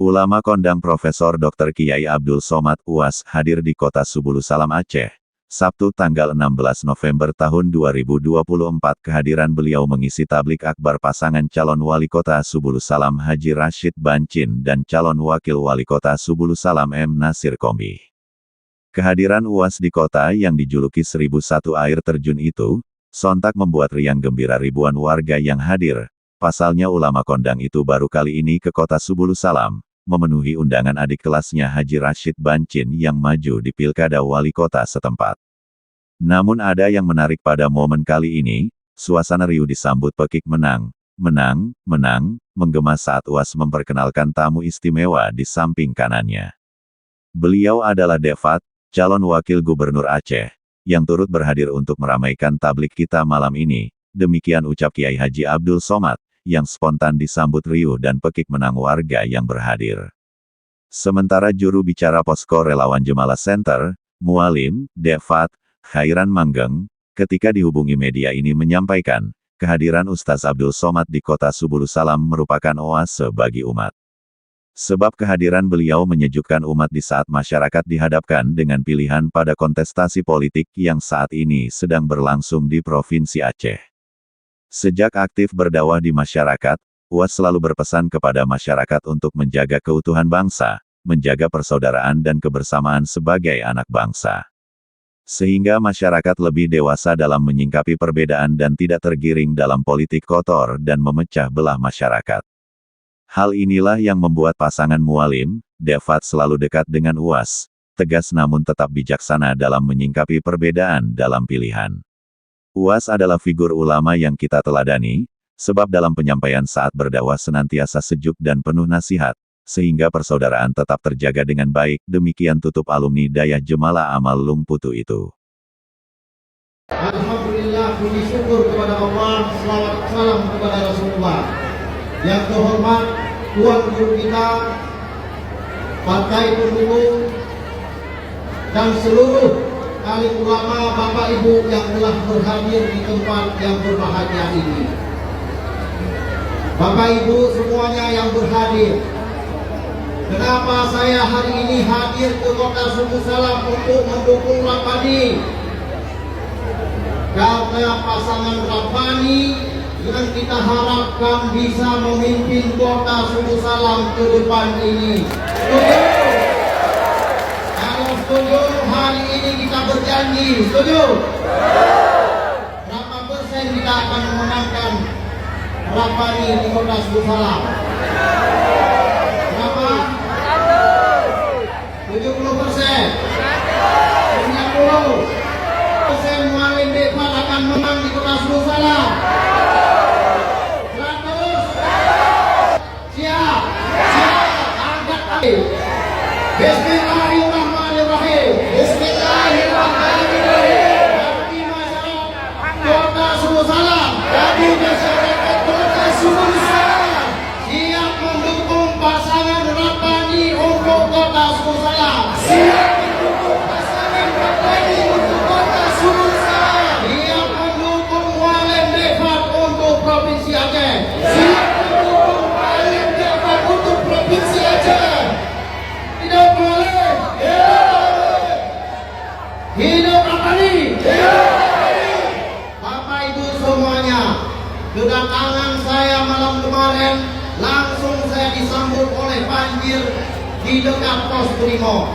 Ulama kondang Profesor Dr. Kiai Abdul Somad UAS hadir di kota Subulu Salam Aceh. Sabtu tanggal 16 November tahun 2024 kehadiran beliau mengisi tablik akbar pasangan calon wali kota Subulu Salam Haji Rashid Bancin dan calon wakil wali kota Subulu Salam M. Nasir Kombi. Kehadiran UAS di kota yang dijuluki 1001 air terjun itu, sontak membuat riang gembira ribuan warga yang hadir. Pasalnya ulama kondang itu baru kali ini ke kota Subulu Salam, memenuhi undangan adik kelasnya Haji Rashid Bancin yang maju di pilkada wali kota setempat. Namun ada yang menarik pada momen kali ini, suasana riuh disambut pekik menang, menggema saat UAS memperkenalkan tamu istimewa di samping kanannya. Beliau adalah Defat, calon wakil gubernur Aceh, yang turut berhadir untuk meramaikan tablik kita malam ini, demikian ucap Kiai Haji Abdul Somad, yang spontan disambut riuh dan pekik menang warga yang berhadir. Sementara juru bicara Posko Relawan Jemalah Center, Mualim, Defat, Khairan Manggeng, ketika dihubungi media ini menyampaikan, kehadiran Ustaz Abdul Somad di kota Subulu Salam merupakan oase bagi umat. Sebab kehadiran beliau menyejukkan umat di saat masyarakat dihadapkan dengan pilihan pada kontestasi politik yang saat ini sedang berlangsung di Provinsi Aceh. Sejak aktif berdakwah di masyarakat, UAS selalu berpesan kepada masyarakat untuk menjaga keutuhan bangsa, menjaga persaudaraan dan kebersamaan sebagai anak bangsa. Sehingga masyarakat lebih dewasa dalam menyingkapi perbedaan dan tidak tergiring dalam politik kotor dan memecah belah masyarakat. Hal inilah yang membuat pasangan Mualim, Defat selalu dekat dengan UAS, tegas namun tetap bijaksana dalam menyingkapi perbedaan dalam pilihan. UAS adalah figur ulama yang kita teladani, sebab dalam penyampaian saat berdakwah senantiasa sejuk dan penuh nasihat, sehingga persaudaraan tetap terjaga dengan baik. Demikian tutup alumni Dayah Jemalah Amal Lungputu itu. Alhamdulillah, puji syukur kepada Allah, selawat salam kepada Rasulullah. Yang terhormat Tuan Guru kita, partai pendukung, dan seluruh alim ulama, Bapak Ibu yang telah berhadir di tempat yang berbahagia ini. Bapak Ibu semuanya yang berhadir, kenapa saya hari ini hadir ke kota Subulu Salam untuk mendukung Rabbani? Karena pasangan Rabbani yang kita harapkan bisa memimpin kota Subulu Salam ke depan ini. Setuju, hari ini kita berjanji, setuju? Berapa persen kita akan memenangkan Rabbani di kota Subulu Salam? Berapa? 70%. 90% Mualim Defat akan menang di kota Subulu Salam. 100. Siap. Angkat kaki. Bismillahirrahmanirrahim. Bismillahirrahmanirrahim. Bagi masyarakat kota Subulu Salam, bagi masyarakat kota Subulu Salam, siap mendukung pasangan Rabbani untuk kota Subulu Salam. Siap mendukung pasangan Rabbani untuk kota Subulu Salam. Siap mendukung Mualim Defat untuk Provinsi Aceh. Siap mendukung Mualim Defat untuk Provinsi Aceh. Hidup Mualim, hidup Rabbani. Bapak Ibu semuanya, kedatangan saya malam kemarin langsung saya disambut oleh banjir di dekat pos Brimob.